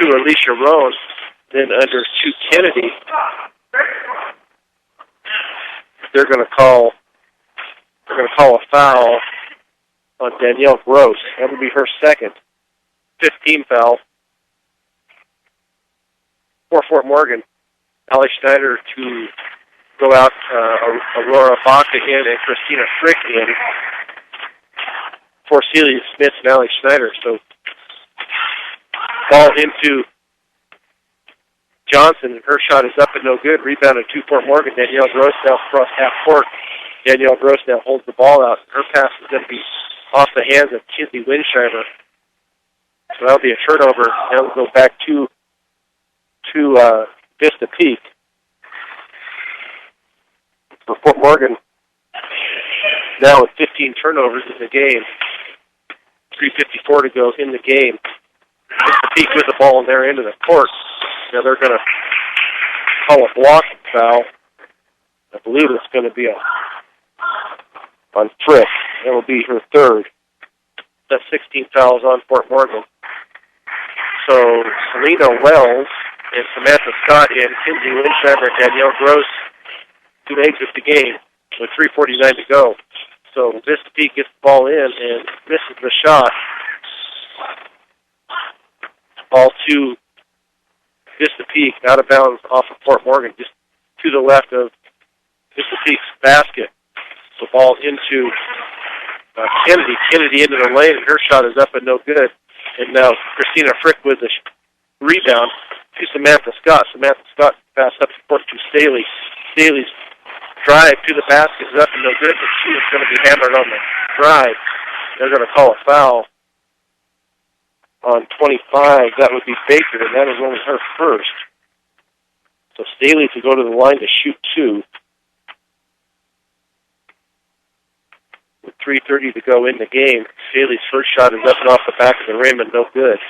to Alicia Roan. Then under to Kennedy. They're going to call a foul on Danielle Gross. That would be her second. 15 foul for Fort Morgan. Alex Schneider to go out, Aurora Baca in and Christina Frick in for Celia Smith and Alex Schneider. So ball into Johnson, and her shot is up and no good. Rebounded to Fort Morgan. Danielle Gross now across half court. Danielle Gross now holds the ball out. Her pass is going to be off the hands of Kinsey Winsheimer. So that'll be a turnover. Now we'll go back to Vista Peak. For Fort Morgan, now with 15 turnovers in the game. 3:54 to go in the game. Vista Peak with the ball in their end of the court. Now they're going to call a blocking foul. I believe it's going to be on Frick. That will be her third. That's 16 fouls on Fort Morgan. So Selena Wells and Samantha Scott and Kinsey Winsheimer and Danielle Gross to exit the game with 3:49 to go. So Vista Peak gets the ball in and misses the shot. Ball to Vista Peak, out of bounds off of Fort Morgan, just to the left of Vista Peak's basket. The ball into Kennedy. Kennedy into the lane, and her shot is up and no good. And now Christina Frick with the rebound to Samantha Scott. Samantha Scott pass up the court to Staley. Staley's drive to the basket is up and no good, but she is going to be hammered on the drive. They're going to call a foul on 25. That would be Baker, and that is only her first. So Staley to go to the line to shoot two. With 3:30 to go in the game, Staley's first shot is up and off the back of the rim and no good.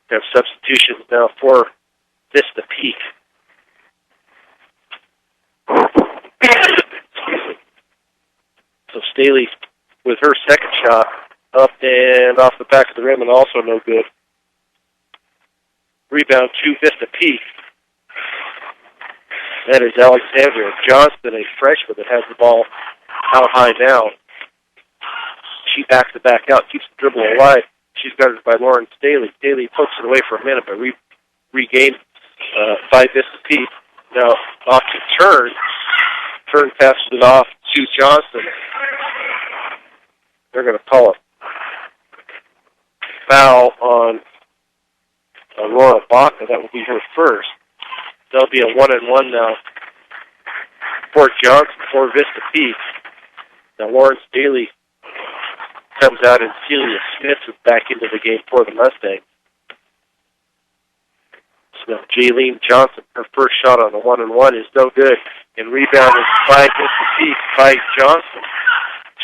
We have substitutions now for Vista Peak. So Staley with her second shot up and off the back of the rim and also no good. Rebound to Vista Peak. That is Alexandria Johnston, a freshman that has the ball out high now. She backs it back out, keeps the dribble alive. She's guarded by Lauren Staley. Staley pokes it away for a minute, but regained by Vista Peak. Now off to Turn. Turn passes it off to Johnston. They're going to call a foul on Aurora Baca. That will be her first. There'll be a 1-and-1 now for Johnson for Vista Peak. Now Lauren Staley comes out and Celia Smith is back into the game for the Mustangs. So now Jaylene Johnson, her first shot on the 1-and-1 is no good. And rebounded by Vista Peak by Johnson.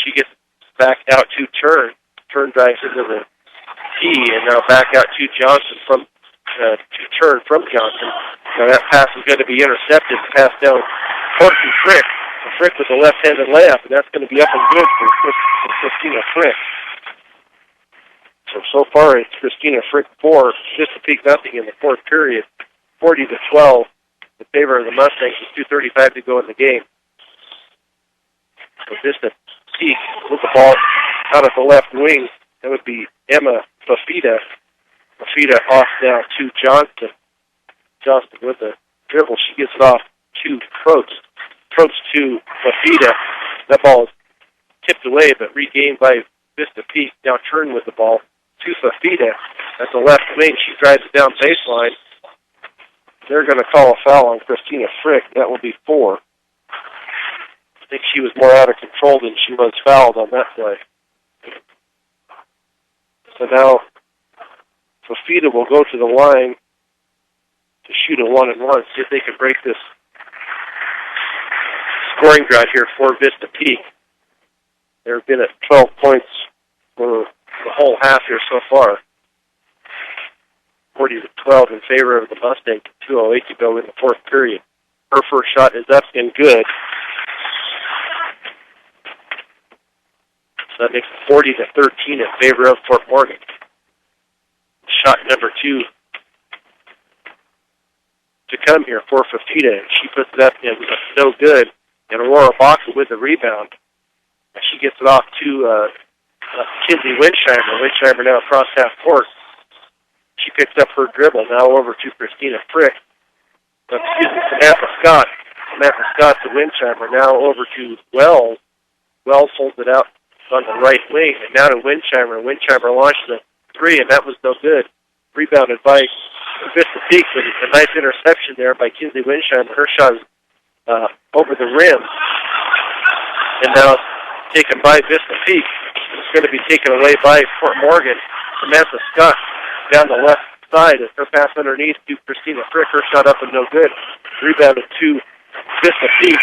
She gets back out to Turn. Turn drives into the key and now back out to Johnson to Turn from Johnson. Now that pass is going to be intercepted. Pass down court to Frick. Frick with a left-handed layup, and that's going to be up and good for Christina Frick. So far it's Christina Frick 4, Vista Peak nothing in the fourth period. 40-12 in favor of the Mustangs with 2:35 to go in the game. So Vista Peak with the ball out of the left wing. That would be Emma Fafita. Fafita off now to Johnston. Johnston with the dribble. She gets it off to Probst. Probst to Fafita. That ball is tipped away but regained by Vista Peak. Now Turn with the ball to Fafita at the left wing. She drives it down baseline. They're going to call a foul on Christina Frick. That will be 4. I think she was more out of control than she was fouled on that play. So now Fafita will go to the line to shoot a 1-and-1, see if they can break this scoring drought here for Vista Peak. They've been at 12 points for the whole half here so far. 40-12 in favor of the Mustangs. 2:08 to go in the fourth period. Her first shot is up and good. So that makes it 40-13 in favor of Fort Morgan. Shot number 2 to come here for Fafita. She puts it up and it's no good. And Aurora Baca with the rebound. And she gets it off to Kinsey Winsheimer. Winsheimer now across half court. She picks up her dribble. Now over to Christina Frick. Samantha Scott. Samantha Scott to Winsheimer. Now over to Wells. Wells holds it out on the right wing. And now to Winsheimer. Winsheimer launches a 3, and that was no good. Rebounded by Vista Peak, but a nice interception there by Kinsley Winsheimer. Her shot is over the rim. And now it's taken by Vista Peak. It's going to be taken away by Fort Morgan. Samantha Scott down the left side. Her pass underneath to Christina Frick. Her shot up and no good. Rebounded to Vista Peak.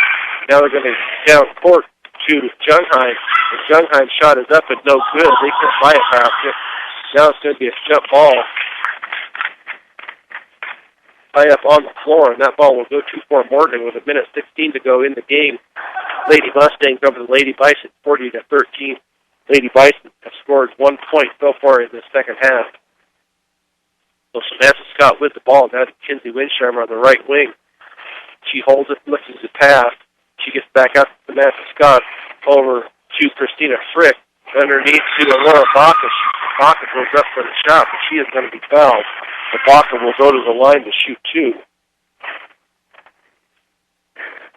Now they're going to down court to Jungheim. The Jungheim shot is up and no good. They can't buy a basket. Now it's going to be a jump ball. High up on the floor, and that ball will go to Fort Morgan with 1:16 to go in the game. Lady Mustangs over the Lady Bison, 40-13. Lady Bison have scored 1 point so far in the second half. So Samantha Scott with the ball. Now to Kinsley Winsheimer on the right wing. She holds it, looks to pass. She gets back out to Samantha Scott over to Christina Frick. Underneath to Aurora Baca. Baca goes up for the shot, but she is going to be fouled. The Baca will go to the line to shoot two.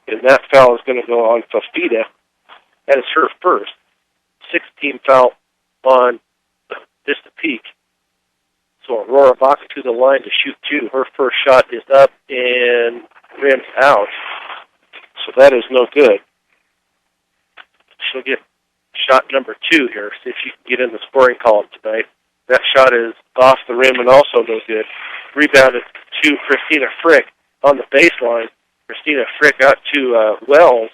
And that foul is going to go on Fafita. That is her first. 16 foul on Vista Peak. So Aurora Baca to the line to shoot two. Her first shot is up and rims out. So that is no good. She'll get shot number 2 here. See if she can get in the scoring column tonight. That shot is off the rim and also no good. Rebounded to Christina Frick on the baseline. Christina Frick out to Wells.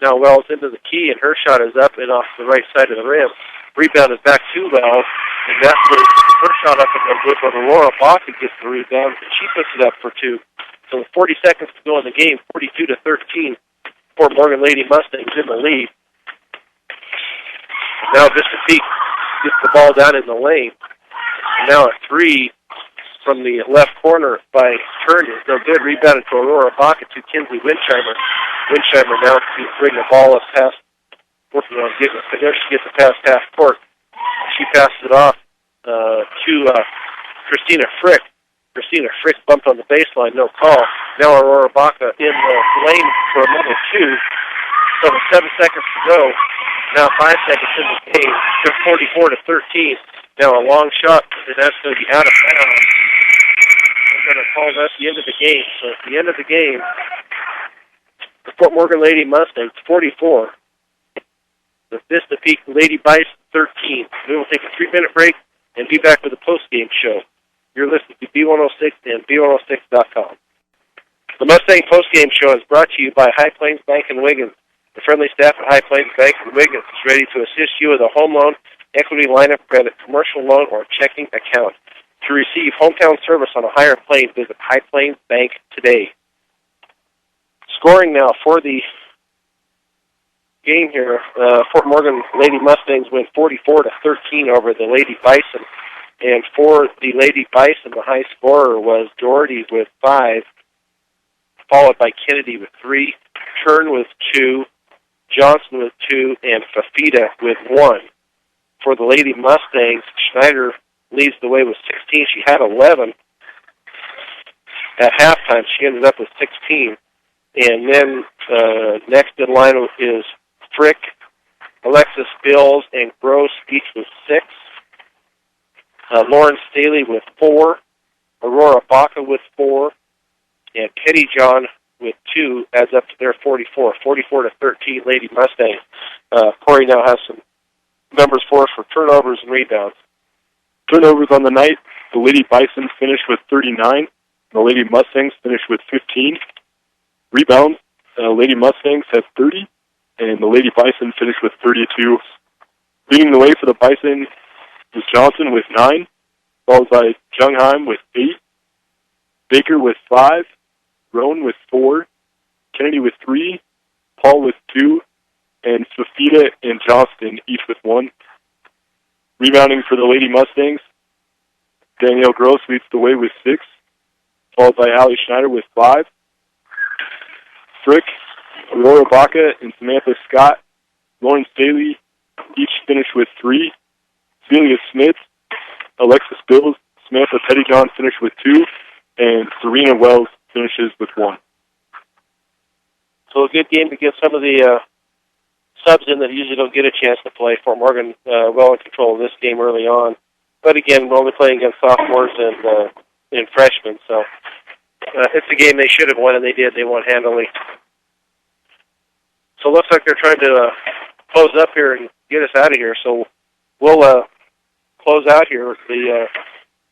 Now Wells into the key, and her shot is up and off the right side of the rim. Rebounded back to Wells, and that's where her shot up and no good, but Aurora Baca gets the rebound, and she puts it up for 2. So with 40 seconds to go in the game, 42-13, Fort Morgan Lady Mustangs in the lead. Now Vista Peak gets the ball down in the lane. And now a 3 from the left corner by Turner is no good. Rebounded to Aurora Baca to Kinsley Winsheimer. Winsheimer now to bring the ball up past, working on getting it. There she gets it past half court. She passes it off to Christina Frick. Christina Frick bumped on the baseline, no call. Now Aurora Baca in the lane for another 2. So with 7 seconds to go. Now 5 seconds in the game. They're 44-13. Now a long shot, and that's going to be out of bounds. We're going to call that the end of the game. So at the end of the game, the Fort Morgan Lady Mustangs 44. The Vista Peak Lady Bison 13. We will take a 3-minute break and be back with a post-game show. You're listening to B106 and B106.com. The Mustang post-game show is brought to you by High Plains Bank and Wiggins. The friendly staff at High Plains Bank and Wiggins is ready to assist you with a home loan, equity line of credit, commercial loan, or checking account. To receive hometown service on a higher plane, visit High Plains Bank today. Scoring now for the game here, Fort Morgan Lady Mustangs win 44-13 over the Lady Bison. And for the Lady Bison, the high scorer was Doherty with 5, followed by Kennedy with 3, Turn with 2, Johnson with 2, and Fafita with 1. For the Lady Mustangs, Schneider leads the way with 16. She had 11 at halftime. She ended up with 16. And then next in line is Frick, Alexis Bills, and Gross, each with 6. Lauren Staley with 4, Aurora Baca with 4, and Pettyjohn with 2 adds up to their 44. 44-13 Lady Mustangs. Corey now has some numbers for us for turnovers and rebounds. Turnovers on the night, the Lady Bison finished with 39, the Lady Mustangs finished with 15. Rebounds, Lady Mustangs have 30, and the Lady Bison finished with 32. Leading the way for the Bison was Johnson with 9, followed by Jungheim with 8, Baker with 5, Roan with 4, Kennedy with 3, Paul with 2, and Fafita and Johnston each with 1. Rebounding for the Lady Mustangs, Danielle Gross leads the way with 6, followed by Allie Schneider with 5. Frick, Aurora Baca, and Samantha Scott, Lauren Staley each finished with 3. Celia Smith, Alexis Bills, Samantha Pettyjohn finished with 2, and Serena Wells finishes with 1. So a good game to get some of the subs in that usually don't get a chance to play. Fort Morgan well in control of this game early on. But again, we're only playing against sophomores and freshmen, so it's a game they should have won, and they did. They won handily. So it looks like they're trying to close up here and get us out of here. So we'll close out here. The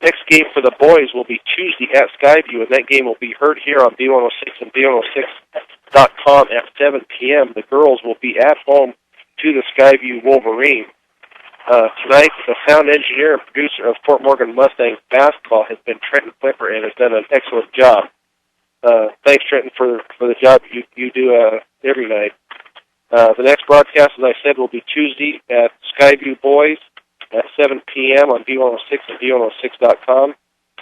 next game for the boys will be Tuesday at Skyview, and that game will be heard here on B106 and B106.com at 7 p.m. The girls will be at home to the Skyview Wolverine. Tonight, the sound engineer and producer of Fort Morgan Mustangs basketball has been Trenton Flipper and has done an excellent job. Thanks, Trenton, for the job you do every night. The next broadcast, as I said, will be Tuesday at Skyview Boys at 7 p.m. on B106 and B106.com.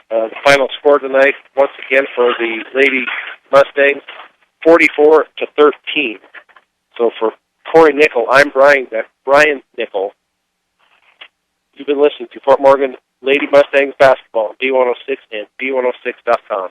The final score tonight, once again, for the Lady Mustangs, 44-13. So for Corey Nickel, I'm Brian Nickel. You've been listening to Fort Morgan Lady Mustangs basketball on B106 and B106.com.